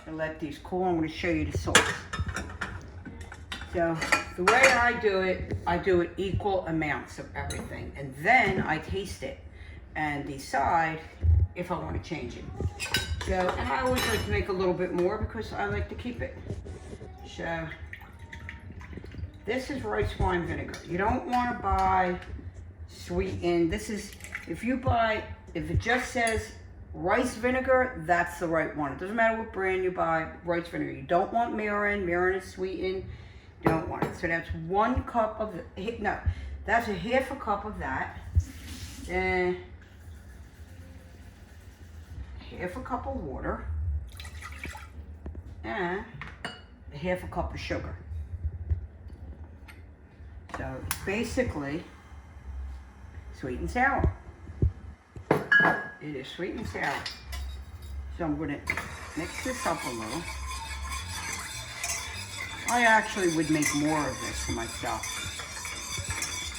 to let these cool. I'm going to show you the sauce. So the way I do it equal amounts of everything. And then I taste it and decide if I want to change it. So, and I always like to make a little bit more because I like to keep it. So this is rice wine vinegar. You don't want to buy sweetened. This is, if it just says rice vinegar, that's the right one. It doesn't matter what brand you buy, rice vinegar. You don't want mirin. Mirin is sweetened. You don't want it. So that's 1 cup of, no, that's a half a cup of that. And half a cup of water. And half a cup of sugar. So it's basically sweet and sour. It is sweet and sour. So I'm going to mix this up a little. I actually would make more of this for myself.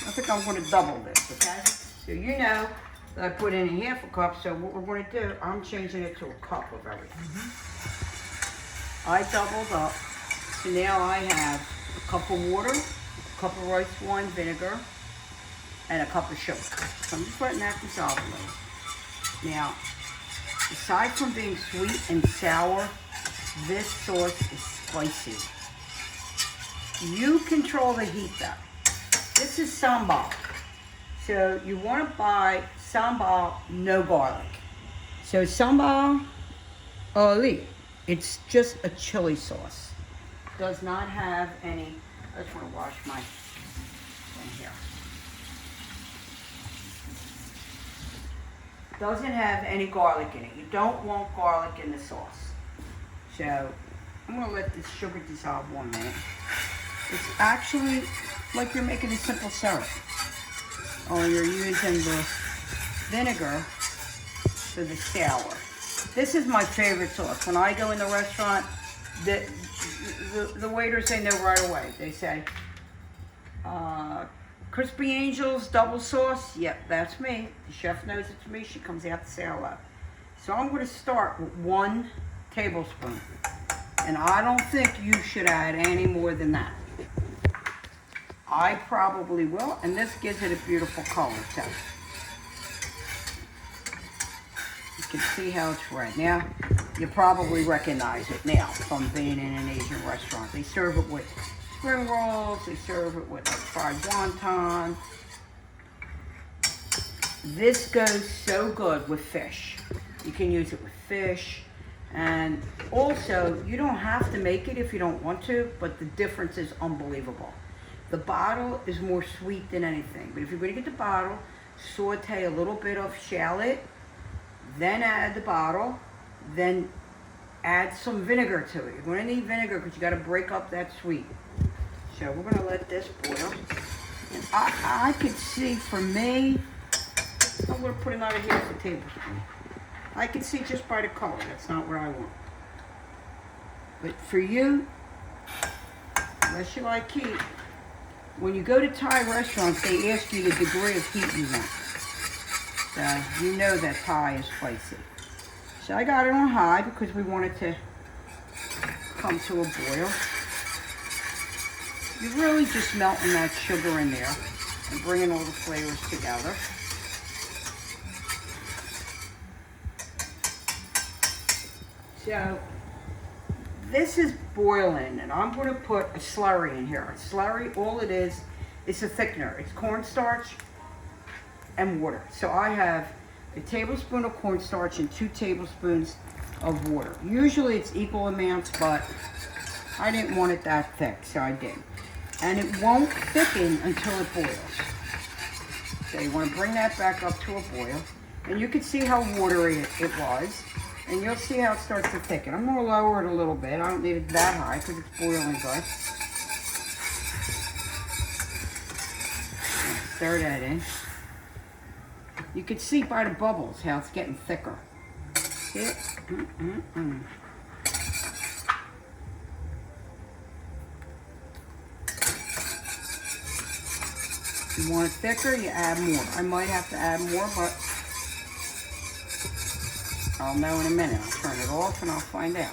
I think I'm going to double this, okay? So you know that I put in a half a cup, so what we're going to do, I'm changing it to a cup of everything. I doubled up, so now I have a cup of water, a cup of rice wine vinegar, and a cup of sugar. So I'm just letting that dissolve a little. Now, aside from being sweet and sour, this sauce is spicy. You control the heat though. This is sambal. So you want to buy sambal no garlic. So sambal ali, it's just a chili sauce. Does not have any, I just want to wash my thing here. Doesn't have any garlic in it. You don't want garlic in the sauce. So I'm going to let this sugar dissolve 1 minute. It's actually like you're making a simple syrup. Or you're using the vinegar for the sour. This is my favorite sauce. When I go in the restaurant, the waiters, they know right away. They say, Crispy Angel's double sauce. Yep, that's me. The chef knows it's me. She comes out to say hello. So I'm going to start with 1 tablespoon. And I don't think you should add any more than that. I probably will, and this gives it a beautiful color too. You can see how it's red. Now, you probably recognize it now from being in an Asian restaurant. They serve it with spring rolls, they serve it with like fried wonton. This goes so good with fish. You can use it with fish. And also, you don't have to make it if you don't want to, but the difference is unbelievable. The bottle is more sweet than anything. But if you're going to get the bottle, saute a little bit of shallot, then add the bottle, then add some vinegar to it. You're going to need vinegar because you got to break up that sweet. So we're going to let this boil. And I could see, for me, I'm going to put another half a tablespoon. I can see just by the color. That's not what I want. But for you, unless you like heat, when you go to Thai restaurants, they ask you the degree of heat you want. So you know that Thai is spicy. So I got it on high because we want it to come to a boil. You're really just melting that sugar in there and bringing all the flavors together. So this is boiling, and I'm going to put a slurry in here. A slurry, all it is a thickener. It's cornstarch and water. So I have a tablespoon of cornstarch and 2 tablespoons of water. Usually it's equal amounts, but I didn't want it that thick, so I did. And it won't thicken until it boils. So you want to bring that back up to a boil. And you can see how watery it was. And you'll see how it starts to thicken. I'm going to lower it a little bit. I don't need it that high because it's boiling good. Stir that in. You can see by the bubbles how it's getting thicker. See it? If you want it thicker, you add more. I might have to add more, but I'll know in a minute. I'll turn it off and I'll find out.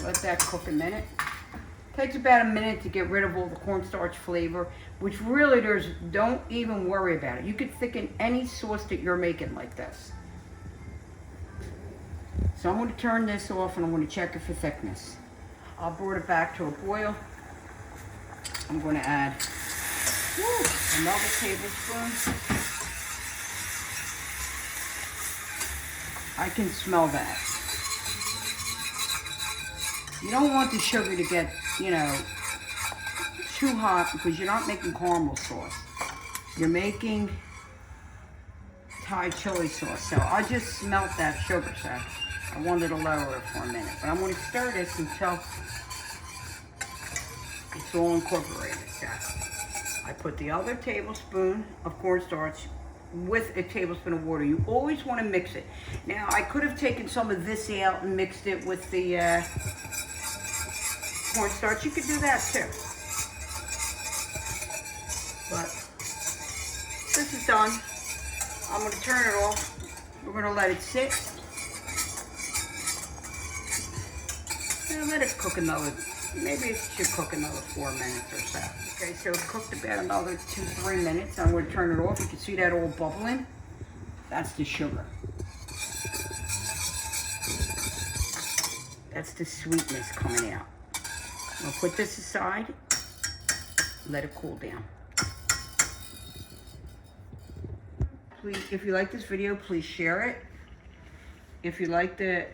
Let that cook a minute. Takes about a minute to get rid of all the cornstarch flavor, which really don't even worry about it. You could thicken any sauce that you're making like this. So I'm going to turn this off and I'm going to check it for thickness. I'll bring it back to a boil. I'm going to add another tablespoon. I can smell that. You don't want the sugar to get, you know, too hot because you're not making caramel sauce. You're making Thai chili sauce. So I just smelt that sugar, so I wanted to lower it for a minute. But I'm going to stir this until it's all incorporated. So I put the other tablespoon of cornstarch with a tablespoon of water. You always want to mix it. Now, I could have taken some of this out and mixed it with the cornstarch. You could do that too. But this is done. I'm going to turn it off. We're going to let it sit. And let it cook another, maybe it should cook another 4 minutes or so. Okay, so it cooked about another 2-3 minutes. I'm going to turn it off. You can see that all bubbling. That's the sugar. That's the sweetness coming out. I'll put this aside. Let it cool down. Please, if you like this video, please share it. If you like the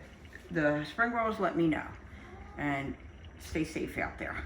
spring rolls, let me know. And stay safe out there.